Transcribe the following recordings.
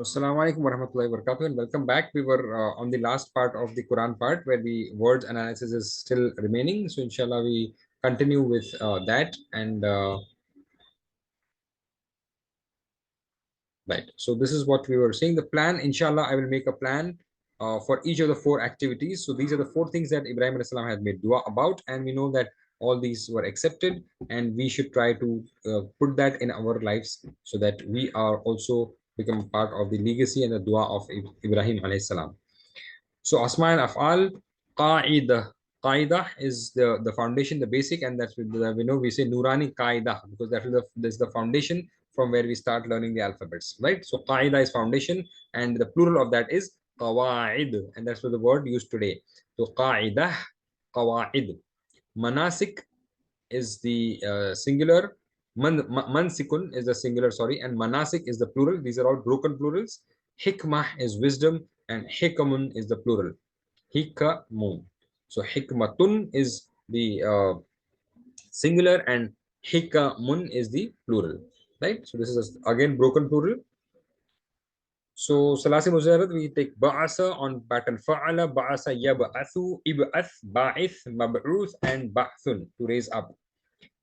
Assalamu alaikum warahmatullahi wabarakatuh and welcome back. We were on the last part of the Quran part where the words analysis is still remaining. So inshallah we continue with that and right. So this is what we were saying. The plan, inshallah, I will make a plan for each of the four activities. So these are the four things that Ibrahim alayhi salam had made dua about, and we know that all these were accepted, and we should try to put that in our lives so that we are also become part of the legacy and the dua of Ibrahim alayhi salam. So Asma and Af'al, Qa'idah. Qa'idah is the foundation, the basic, and that's we know we say Nurani Qa'idah because that's the foundation from where we start learning the alphabets, right? So Qa'idah is foundation, and the plural of that is Qawa'id, and that's what the word used today. So Qa'idah, Qawa'id. Manasik is the singular. Mansikun is the singular, sorry, and Manasik is the plural. These are all broken plurals. Hikmah is wisdom, and Hikamun is the plural. Hikamun. So Hikmatun is the singular, and Hikamun is the plural. Right? So this is again broken plural. So Salasi Mujarrad, we take Ba'asa on pattern Fa'ala, Ba'asa Yab'athu, Ib'ath, Ba'ith, Mab'uth, and Ba'thun to raise up.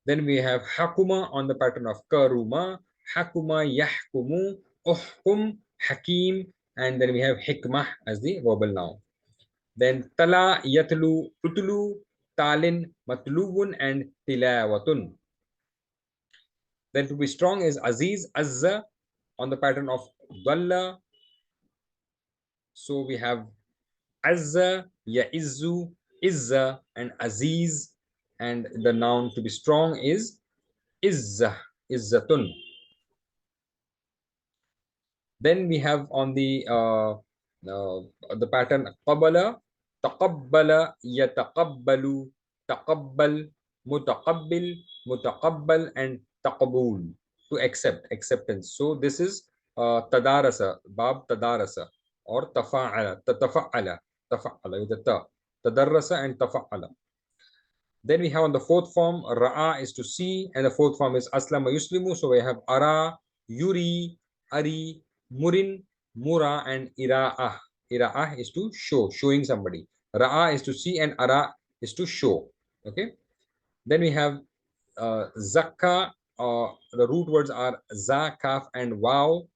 Then we have Hakuma on the pattern of Karuma, Hakuma, Yahkumu, Uhkum, Hakim, and then we have Hikmah as the verbal noun. Then Tala, Yatlu, Utulu, Talin, Matlubun, and Tilawatun. Then to be strong is Aziz, Azza on the pattern of Dalla. So we have Azza, Ya'izzu, Izza, and Aziz. And the noun to be strong is Izzah, Izzatun. Then we have on the pattern qabala, taqabbala, yataqabbalu, taqabbal, mutaqabbil, mutaqabbal, and taqabul to accept, acceptance. So this is tadarasa, bab tadarasa, or tafa'ala, tatafa'ala, tafa'ala with the ta, tadarrasa and tafa'ala. Then we have on the fourth form, ra'a is to see, and the fourth form is aslama yuslimu. So we have ara, yuri, ari, murin, mura, and ira'ah. Ira'ah is to show, showing somebody. Ra'a is to see, and ara is to show. Okay. Then we have zakka. The root words are za, kaf, and wow,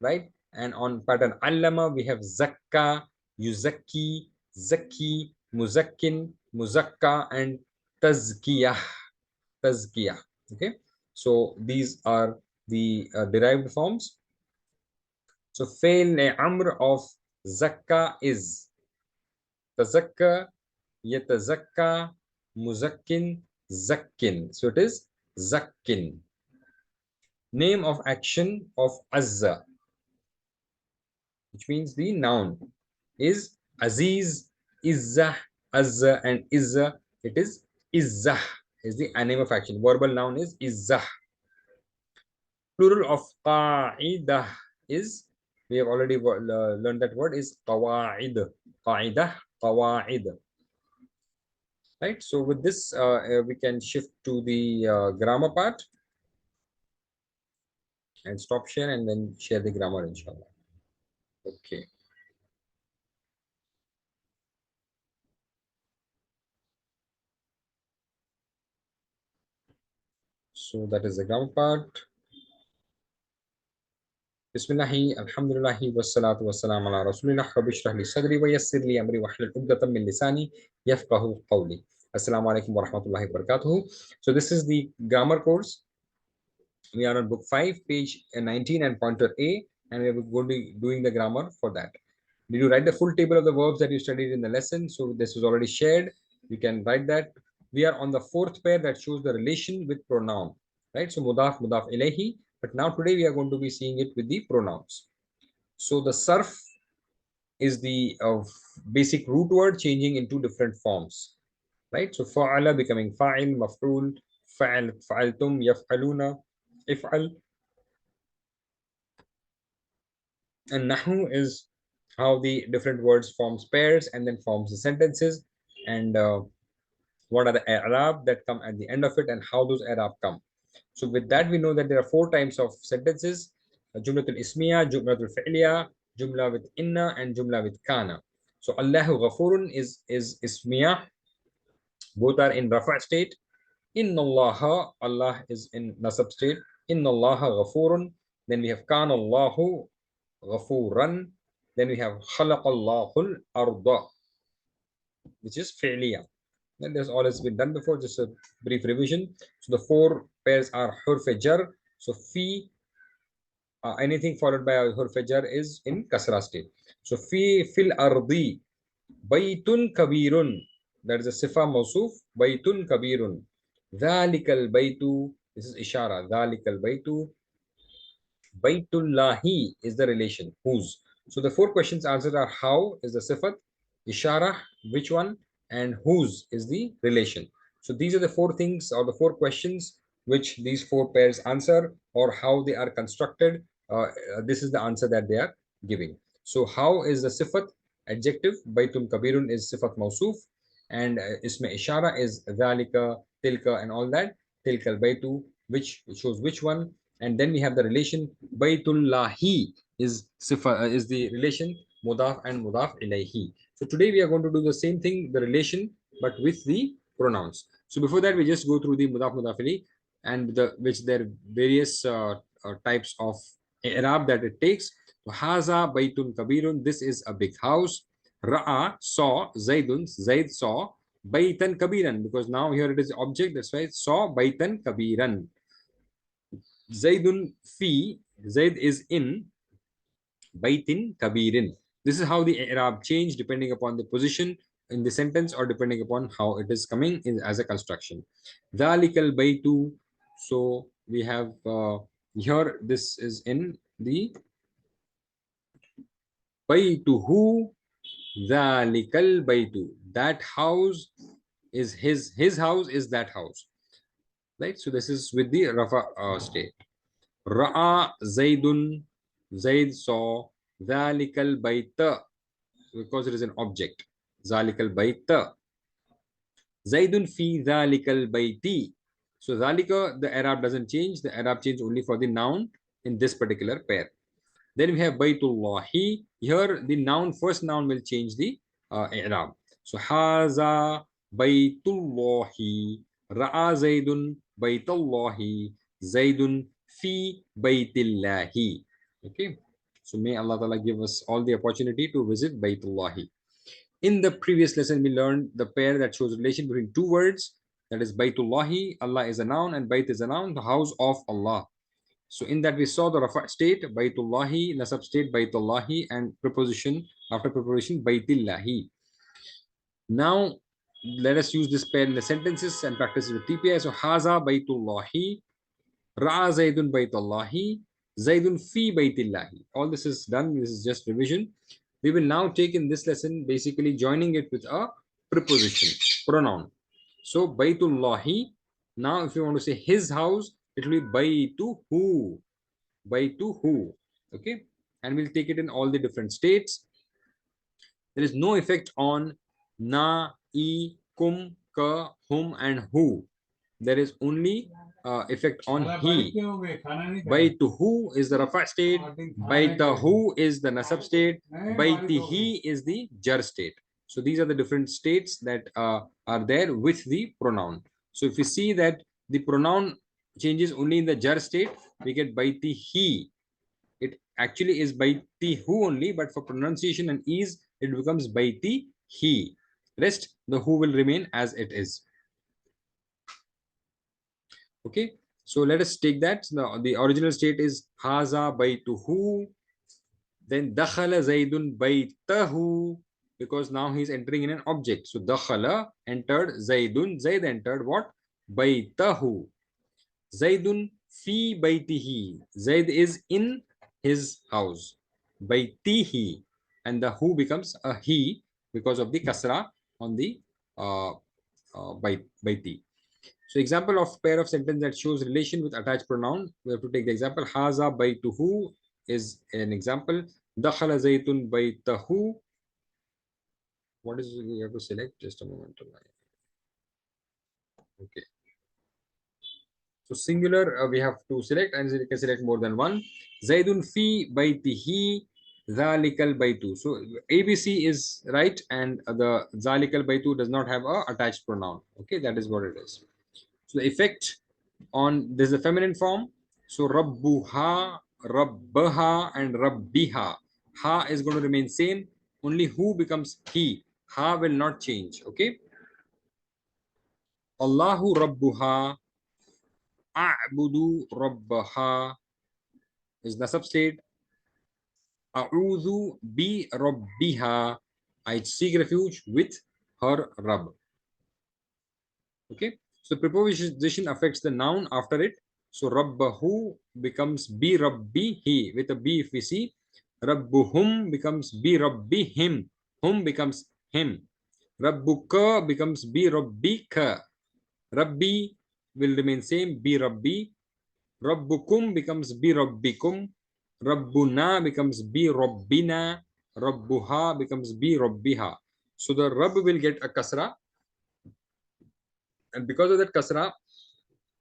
right? And on pattern allama, we have zakka, yuzakki, zakki, muzakkin, muzakka, and tazkiyah. Tazkiyah. Okay. So these are the derived forms. So fail amr of zakka is tazakka, yatazakka, muzakkin, zakkin. So it is zakkin. Name of action of azza, which means the noun, is Aziz, Izzah, Azza, and Izzah. It is Izzah is the name of action. Verbal noun is Izzah. Plural of Qa'idah is, we have already learned that word, is Qawa'id. Qa'idah, Qawa'id. Right. So with this, we can shift to the grammar part and stop share and then share the grammar, inshallah. Okay. So that is the grammar part. Bismillahi, alhamdulillahi, wassalatu wassalamu ala rasulillah, rabbi shrah li sadri wa yassir li amri wahlul 'uqdatam min lisani yafqahu qawli. Assalamu alaikum wa rahmatullahi wa barakatuh. So this is the grammar course. We are on book 5, page 19 and pointer A, and we are going to be doing the grammar for that. Did you write the full table of the verbs that you studied in the lesson? So this was already shared. You can write that. We are on the fourth pair that shows the relation with pronoun, right? So mudaf, mudaf ilayhi. But now today we are going to be seeing it with the pronouns. So the sarf is the basic root word changing into different forms, right? So fa'ala becoming fa'il, maf'ul, fa'al, fa'altum, yaf'aluna, if'al. And nahu is how the different words forms pairs and then forms the sentences, and what are the i'rab that come at the end of it and how those i'rab come. So with that we know that there are four types of sentences. Jumlatul ismiya, Jumlatul fi'liya, Jumla with inna, and Jumla with kana. So Allahu Ghafurun is ismiya. Both are in rafa state. Inna Allah, Allah is in nasab state. Inna Allah Ghafurun. Then we have kana Allahu Ghafuran. Then we have khalaqa Allahul arda, which is fi'liya. And this all has been done before, just a brief revision. So the four pairs are hurf jar. So fi, anything followed by a hurf jar is in kasra state. So fi fil ardi baytun kabirun. That is a sifa mawsuf. Baytun kabirun. Dhalikal baytu. This is ishara. Dhalikal baytu. Baytullahi is the relation. Whose? So the four questions answered are how is the sifat, ishara, which one, and whose is the relation. So these are the four things or the four questions which these four pairs answer or how they are constructed. This is the answer that they are giving. So how is the sifat adjective? Baytun kabirun is sifat mausuf, and isma ishara is dhalika, tilka, and all that. Tilka al baytu, which shows which one, and then we have the relation Baytullahi is the relation mudaf and mudaf ilayhi. So today we are going to do the same thing, the relation, but with the pronouns. So before that, we just go through the mudaf mudaf ilayhi and which there are various types of i'rab that it takes. So haza baytun kabirun, this is a big house. Ra'a, saw. Zaidun, Zaid saw. Baytan kabiran, because now here it is object, that's why saw baytan kabiran. Zaidun fi, Zaid is in Baitin Kabirin. This is how the Arab change depending upon the position in the sentence or depending upon how it is coming in as a construction. Dhalikal Baitu. So we have here, this is in the Baituhu. Dhalikal Baitu. That house is his house is that house. Right? So this is with the Rafa state. Ra'a Zaidun, Zaid saw Dhalikal Baita, because it is an object. Zalikal Baita. Zaidun fi Dhalikal Baiti. So Dhalika, the Arab doesn't change. The Arab change only for the noun in this particular pair. Then we have Baitullahi. Here the noun, first noun will change the Arab. So Haza Baitullahi. Ra'a Zaidun Baitullahi. Zaidun fi Baitillahi. Okay. So may Allah Ta'ala give us all the opportunity to visit Baitullahi. In the previous lesson, we learned the pair that shows relation between two words. That is Baitullahi. Allah is a noun and Bait is a noun, the house of Allah. So in that we saw the rafa state, Baitullahi, nasab state, Baitullahi, and preposition, after preposition, Baitillahi. Now let us use this pair in the sentences and practice with TPI. So Haza Baitullahi, Ra'a Zaidun Baitullahi, Zaidun fi Baitillahi. All this is done. This is just revision. We will now take in this lesson basically joining it with a preposition, pronoun. So Baitullahi. Now if you want to say his house, it will be Baituhu. Baituhu. Okay, and we'll take it in all the different states. There is no effect on na, e, kum, ka, hum, and who. There is only effect on he. Baituhu is the rafa state. Baitahu is the nasab state. Baitihi is the jar state. So these are the different states that are there with the pronoun. So if you see that the pronoun changes only in the jar state, we get baitihi. It actually is baitihu only, but for pronunciation and ease, it becomes baitihi. Rest, the who will remain as it is. Okay, so let us take that. The original state is haza baituhu. Then dakhala zaidun baitahu, because now he's entering in an object. So dakhala entered zaidun. Zaid entered what? Baitahu. Zaidun fi baitihi. Zaid is in his house. Baitihi. And the who becomes a he because of the kasra on the baiti. So example of pair of sentence that shows relation with attached pronoun. We have to take the example. Haza baituhu is an example. Dakhala zaytun baitahu. What is you have to select? Just a moment. Okay. So singular, we have to select, and you can select more than one. Zaidun fi baytihi zalikal baytu. So ABC is right, and the zalikal baytu does not have a attached pronoun. Okay, that is what it is. So the effect on this is a feminine form. So rabbuha, rabbaha, and rabbiha. Ha is going to remain same. Only who becomes he. Ha will not change. Okay. Allahu rabbuha, a'budu rabbaha is nasab state. A'udhu bi rabbiha. I seek refuge with her Rabb. Okay. So preposition affects the noun after it. So rabbahu becomes bi rabbihi with a b if we see. Rabbuhum becomes bi rabbihim. Hum becomes him. Rabbuka becomes bi rabbika. Rabbi will remain same, bi rabbi. Rabbukum becomes bi rabbikum. Rabbuna becomes bi rabbina. Rabbuha becomes bi rabbiha. So the Rabb will get a kasra, and because of that kasra,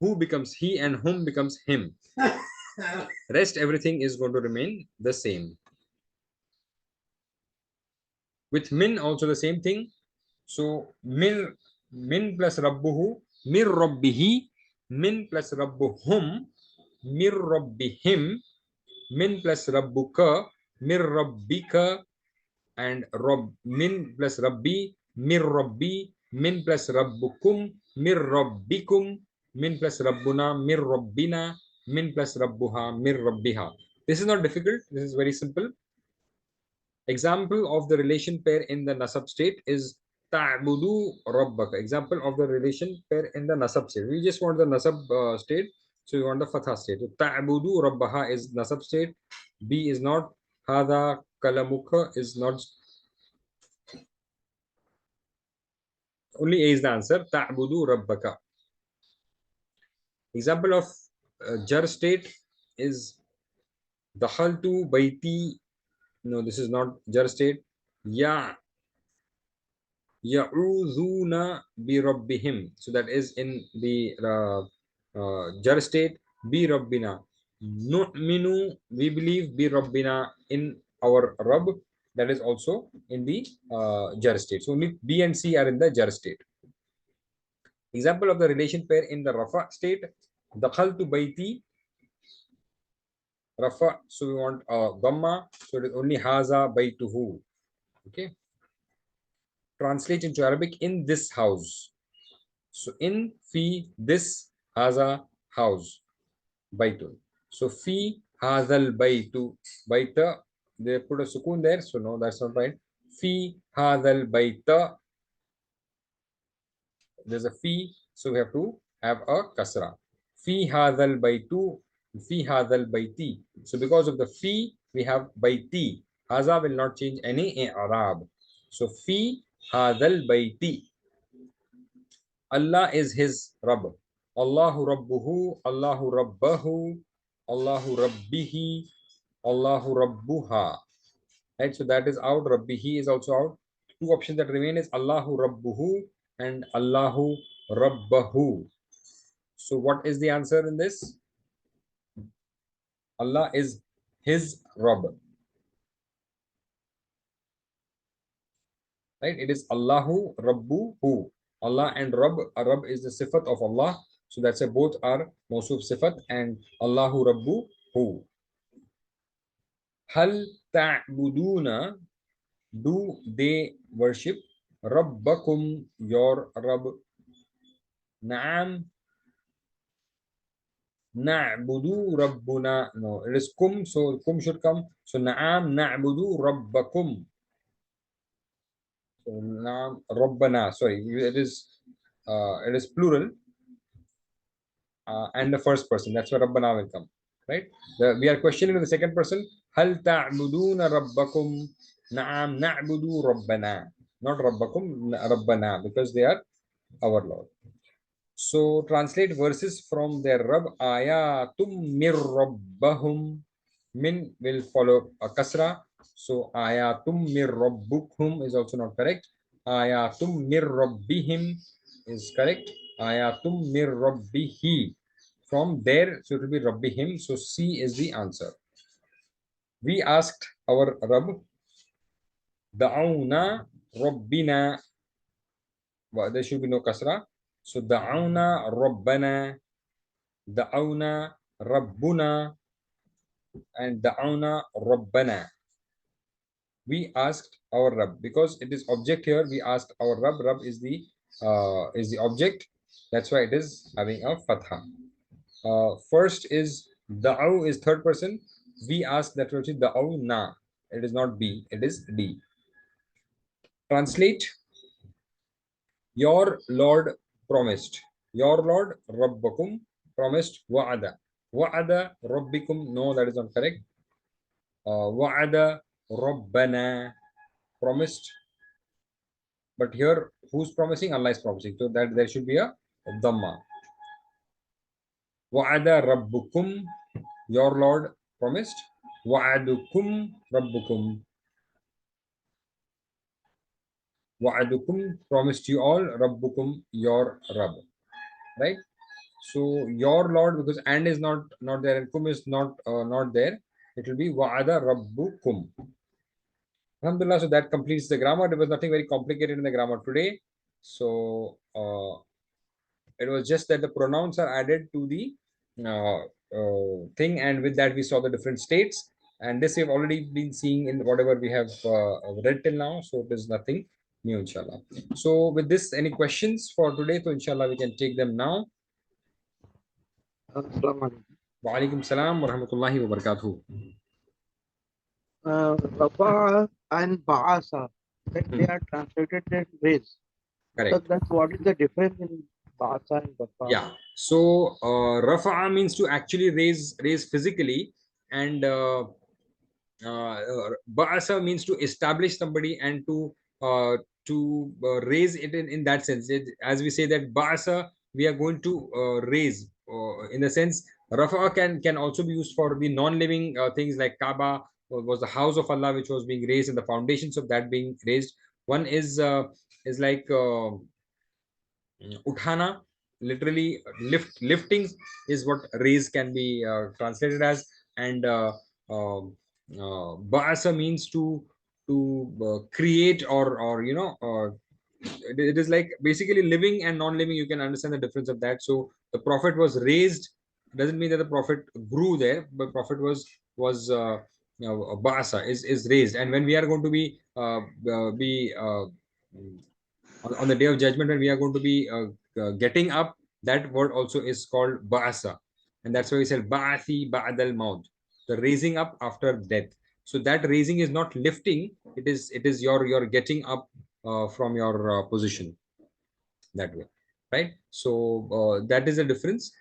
who becomes he and whom becomes him. Rest everything is going to remain the same. With min also the same thing. So min plus rabbuhu, mir rabbihi, min plus rabbuhum, mir rabbihim, min plus rabbuka, mir rabbika, and min plus rabbi, mir rabbi, min plus rabbukum, mir rabbikum, min plus rabbuna, mir rabbina, min plus rabbuha, mir rabbiha. This is not difficult. This is very simple. Example of the relation pair in the nasab state is ta'budu rabbaka. Example of the relation pair in the nasab state. We just want the nasab state, so we want the fatha state. So ta'budu rabbaha is nasab state. B is not. Hada kalamuka is not. Only A is the answer. Ta'budu rabbaka. Example of jar state is dakhaltu baiti. No, this is not jar state. Ya ya'udhuna bi rabbihim. So that is in the jar state. Bi rabbina. Nu'minu, we believe, bi rabbina, in our Rabb. That is also in the jar state. So only B and C are in the jar state. Example of the relation pair in the rafa state. Dakhaltu baiti, rafa. So we want dhamma. So it is only haza baituhu. Okay. Translate into Arabic, in this house. So in fi this haza house baitun. So fi hazal baitu, baita, they put a sukun there, so no, that's not right. Fi hazal baita, there's a fi, so we have to have a kasra. Fi hadal baitu, fi hadal baiti. So because of the fi, we have baiti. Haza will not change any Arab. So fi hadal baiti. Allah is his Rabb. Allahu Rabbuhu, Allahu Rabbahu, Allahu Rabbihi, Allahu Rabbuha. Right, so that is out. Rabbihi is also out. Two options that remain is Allahu Rabbuhu and Allahu Rabbahu. So what is the answer in this? Allah is his Rabb. Right? It is Allahu Rabbuhu. Allah and Rabb. Rabb is the sifat of Allah. So that's why both are Mawsuf sifat and Allahu Rabbuhu. Hal ta'buduna, do they worship Rabbakum, your Rabb? Naam, na'budu rabbuna. No, it is kum, so kum should come. So na'am na'budu rabbakum. So na'am rabbana. Sorry, it is plural and the first person. That's where rabbana will come. Right? We are questioning the second person. Hal ta'buduna rabbakum? Na'am na'budu rabbana. Not rabbakum, rabbana, because they are our Lord. So translate verses from their Rabb. Ayatum mir rabbahum. Min will follow a kasra. So ayatum mir rabbukum is also not correct. Ayatum mir rabbihim is correct. Ayatum mir rabbihi. from there, so it will be Rabbihim. So C is the answer. We asked our Rabb, Da'awna Rabbina. Well, there should be no kasra. So Da'awna Rabbana, Da'awna Rabbuna, and Da'awna Rabbana. We asked our Rabb, because it is object here. We asked our Rabb. Rabb is the object. That's why it is having a fatha. First is da'u is third person. We ask, that will be da'u na. It is not B, it is D. Translate. Your Lord promised. Your Lord Rabbakum promised wa'ada. Wa'ada Rabbikum. No, that is not correct. Wa'ada Rabbana promised. But here, who's promising? Allah is promising. So that there should be a dhamma. Wa'ada Rabbukum. Your Lord promised. Wa'adukum Rabbukum. Wa'adukum promised you all. Rabbukum, your Rabb. Right? So your Lord, because and is not there and kum is not there, it will be wa'ada Rabbukum. Alhamdulillah, so that completes the grammar. There was nothing very complicated in the grammar today. So it was just that the pronouns are added to the thing, and with that we saw the different states, and this we've already been seeing in whatever we have read till now, so it is nothing new, inshallah. So with this, any questions for today? So inshallah we can take them now. Wa alaikum salam wa rahmatullahi wa barakatuh. Rafa and Ba'asa, that they are translated as raise. Correct. So that's what is the difference in Ba'asa and Rafa? Yeah. So Rafa'a means to actually raise physically, and Ba'asa means to establish somebody and to raise it in that sense. As we say that Ba'asa, we are going to raise. In the sense, Rafa'a can also be used for the non-living things, like Kaaba was the house of Allah which was being raised, and the foundations of that being raised. One is like uthana, literally lifting is what raise can be translated as, and ba'asa means to create, or it is like basically living and non-living. You can understand the difference of that. So the prophet was raised doesn't mean that the prophet grew there, but prophet was ba'asa is raised. And when we are going to be on the day of judgment, when we are going to be getting up, that word also is called ba'asa, and that's why we said ba'athi ba'dal maut, the raising up after death. So that raising is not lifting, it is your getting up from your position, that way, right? So that is a difference,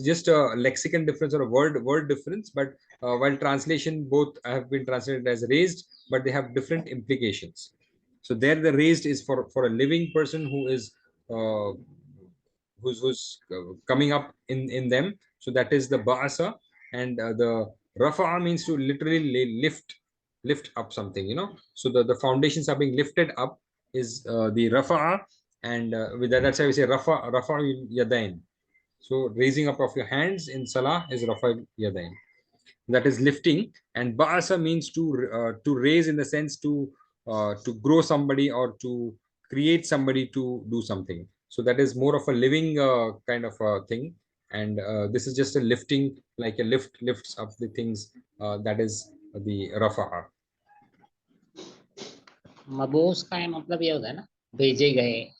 just a lexicon difference or a word difference. But while translation, both have been translated as raised, but they have different implications. So there the raised is for a living person who is who's coming up in them. So that is the ba'asa. And the rafa'a means to literally lift up something, so the foundations are being lifted up, is the rafa'a. And with that's why we say rafa yadain. So raising up of your hands in salah is rafa yadain, that is lifting. And ba'asa means to raise, in the sense to grow somebody or to create somebody to do something. So that is more of a living kind of a thing. And this is just a lifting, like a lifts up the things. That is the rafa'a. मबूस का मतलब ये होता है ना, भेजे गए.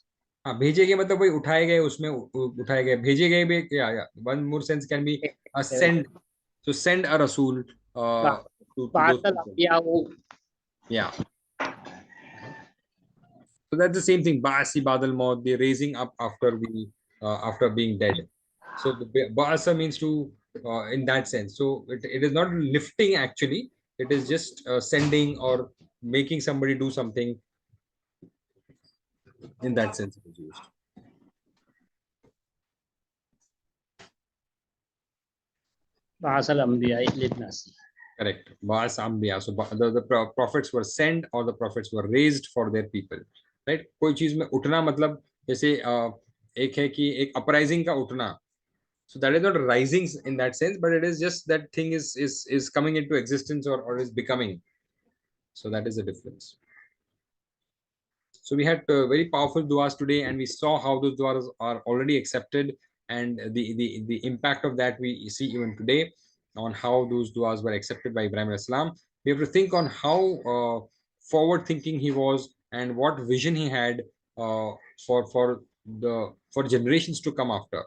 हाँ, भेजे गए मतलब वही उठाए गए, उसमें उठाए गए. भेजे गए भी, या one more sense can be send. So send a rasul to those people. Yeah. So that's the same thing. Ba'asi badal maut, the raising up after after being dead. So the ba'asa means to in that sense. So it is not lifting actually. It is just sending or making somebody do something. In that sense, it is used. Correct. Ba'as Ambiya. So the prophets were sent, or the prophets were raised for their people. Right? कोई चीज में उठना मतलब जैसे एक है कि एक अपराइजिंग का उठना. So that is not rising in that sense, but it is just that thing is coming into existence, or is becoming. So that is the difference. So we had very powerful duas today, and we saw how those duas are already accepted, and the impact of that we see even today on how those duas were accepted by Ibrahim Islam. We have to think on how forward thinking he was, and what vision he had for generations to come after.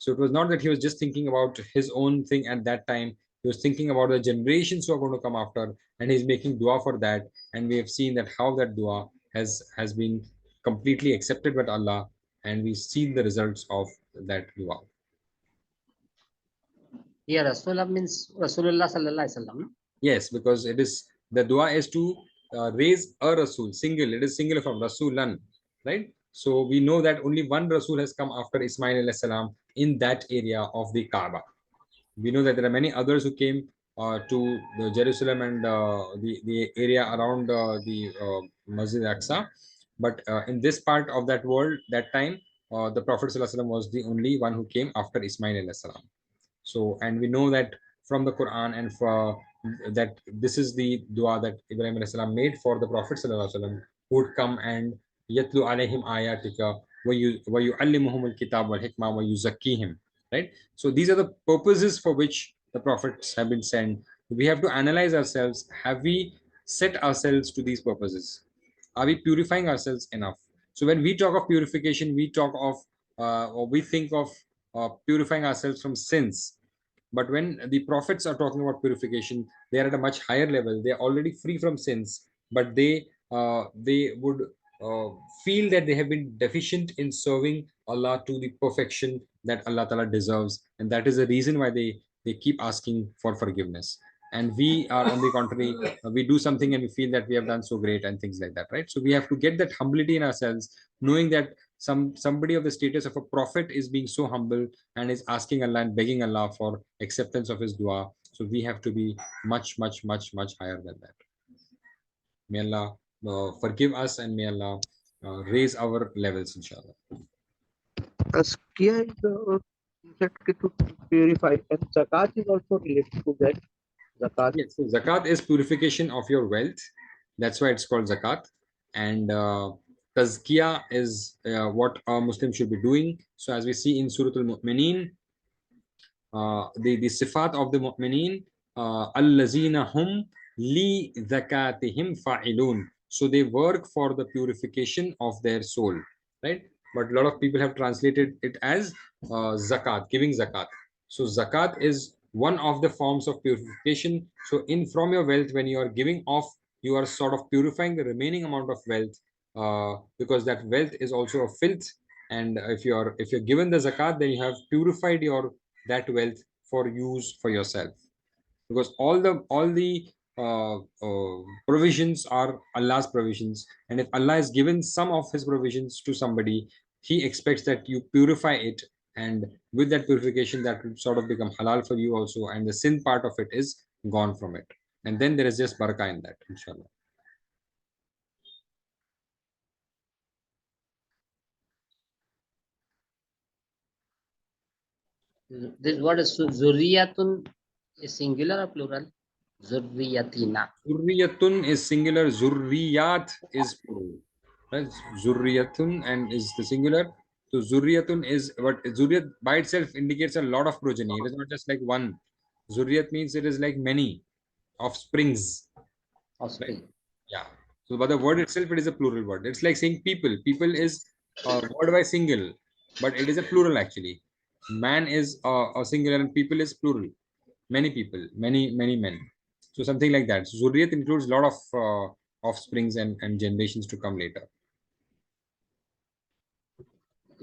So it was not that he was just thinking about his own thing at that time. He was thinking about the generations who are going to come after, and he's making dua for that. And we have seen that how that dua has been completely accepted by Allah, and we've seen the results of that dua. Here Rasulullah means Rasulullah sallallahu alaihi wasallam. Yes, because it is, the dua is to raise a Rasul, single. It is singular from Rasulan, right? So we know that only one Rasul has come after Ismail alayhi salam in that area of the Kaaba. We know that there are many others who came to the Jerusalem and the area around the Masjid Aqsa, but in this part of that world, that time, the Prophet ﷺ was the only one who came after Ismail alayhi salam. So, and we know that from the Quran, and for that this is the dua that Ibrahim alayhi salam made for the Prophet ﷺ, who would come and yatlu alayhim ayatika wa yu'allimuhum al-kitab wal hikmah wa yuzakkihim. Right? So these are the purposes for which the prophets have been sent. We have to analyze ourselves. Have we set ourselves to these purposes? Are we purifying ourselves enough? So when we talk of purification, we talk of or we think of purifying ourselves from sins. But when the prophets are talking about purification, they are at a much higher level. They are already free from sins, but they would feel that they have been deficient in serving Allah to the perfection that Allah Ta'ala deserves, and that is the reason why they keep asking for forgiveness. And we are on the contrary, we do something and we feel that we have done so great and things like that, right? So we have to get that humility in ourselves, knowing that somebody of the status of a prophet is being so humble and is asking Allah and begging Allah for acceptance of his dua. So we have to be much, much, much, much higher than that. May Allah forgive us, and may Allah raise our levels, inshallah. Tazkiyah is said to purify, and zakat is also related to that. Zakat. Yes, so zakat is purification of your wealth. That's why it's called zakat. And tazkiyah is what a Muslim should be doing. So as we see in Surah Al-Mu'mineen, the sifat of the mu'mineen, allazina hum li zakatihim fa'ilun. So they work for the purification of their soul, right? But a lot of people have translated it as zakat, giving zakat. So zakat is one of the forms of purification. So in from your wealth, when you are giving off, you are sort of purifying the remaining amount of wealth, because that wealth is also a filth. And if you're given the zakat, then you have purified your that wealth for use for yourself, because all the provisions are Allah's provisions, and if Allah has given some of his provisions to somebody, he expects that you purify it, and with that purification, that will sort of become halal for you also, and the sin part of it is gone from it, and then there is just barakah in that, inshallah. This word is zurriyatun is singular or plural? Zurriyatina. Zurriyatun is singular, zurriyat is plural. Right? Zurriyatun and is the singular. So zurriyatun is what zurriyat by itself indicates a lot of progeny. It is not just like one. Zurriyat means it is like many offsprings. Offspring. Right? Yeah. So by the word itself, it is a plural word. It's like saying people. People is a word by single, but it is a plural actually. Man is a singular and people is plural. Many people, many men. So something like that. So Zurriyat includes a lot of offsprings and generations to come later.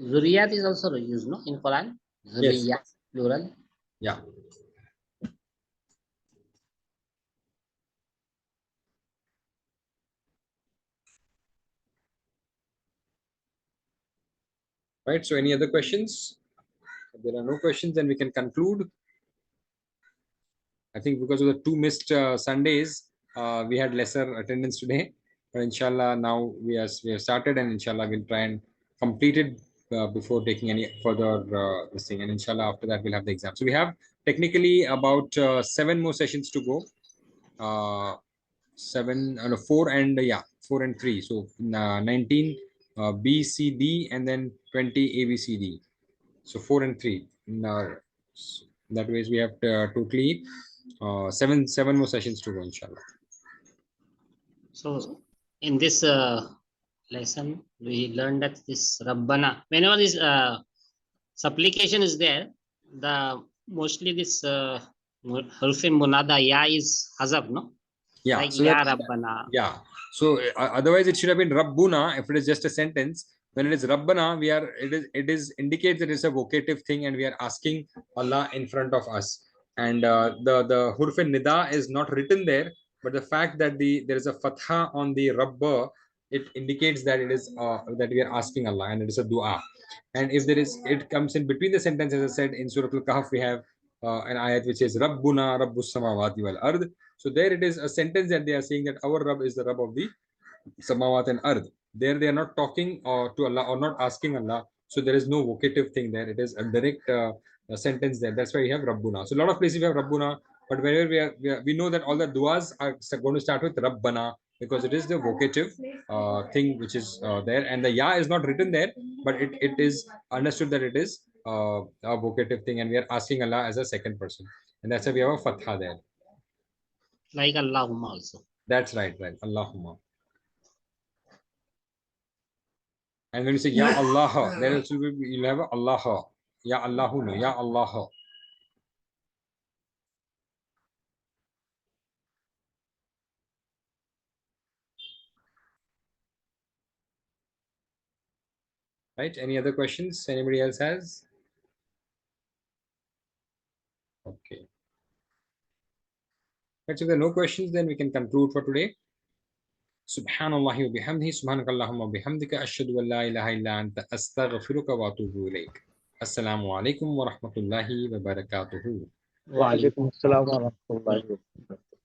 Zuriyat is also used, no, in Quran. Zurriyat, plural. Yeah. Right. So any other questions? If there are no questions, then we can conclude. I think because of the two missed Sundays, we had lesser attendance today. But inshallah, now we have started, and inshallah we'll try and complete it before taking any further this thing, and inshallah after that we'll have the exam. So we have technically about 7 more sessions to go. 4 and 4 and 3. So 19 B, C, D, and then 20 A, B, C, D. So 4 and 3. That way we have totally 7 more sessions to go, inshallah. So in this lesson, we learned that this Rabbana, whenever this supplication is there, the mostly this Huruf Munada Ya is hazab, no? Yeah. Like So Ya that, Rabbana. yeah. So otherwise it should have been Rabbuna if it is just a sentence. When it is Rabbana, it is indicates that it's a vocative thing and we are asking Allah in front of us. And the Huruf Nida is not written there, but the fact that there is a fatha on the Rabba, it indicates that it is that we are asking Allah and it is a dua. And if there is, it comes in between the sentences. As I said, in Surah Al-Kahf we have an ayat which is Rabbuna Rabbus Samawati wal Ard. So there it is a sentence that they are saying that our Rabb is the Rabb of the Samawat and Ard. There they are not talking to Allah or not asking Allah. So there is no vocative thing there. It is a direct sentence there. That's why we have Rabbuna. So a lot of places we have Rabbuna, but wherever we know that all the duas are going to start with Rabbana because it is the vocative thing which is there, and the Ya is not written there, but it is understood that it is a vocative thing, and we are asking Allah as a second person, and that's why we have a Fatha there. Like Allahumma also. That's right. Allahumma. And when you say Ya Allah, then you'll have Allah. Ya Allahu, no, Ya Allah. Right? Any other questions anybody else has? Okay. Right, so if there are no questions, then we can conclude for today. Subhanallah wa bihamdihi, subhanakallahumma bihamdika, ashhadu an la ilaha illa anta, astaghfiruka wa atubu ilayk. Assalamu alaikum wa rahmatullahi wa barakatuhu. Wa alaikum assalam wa rahmatullahi wa barakatuh.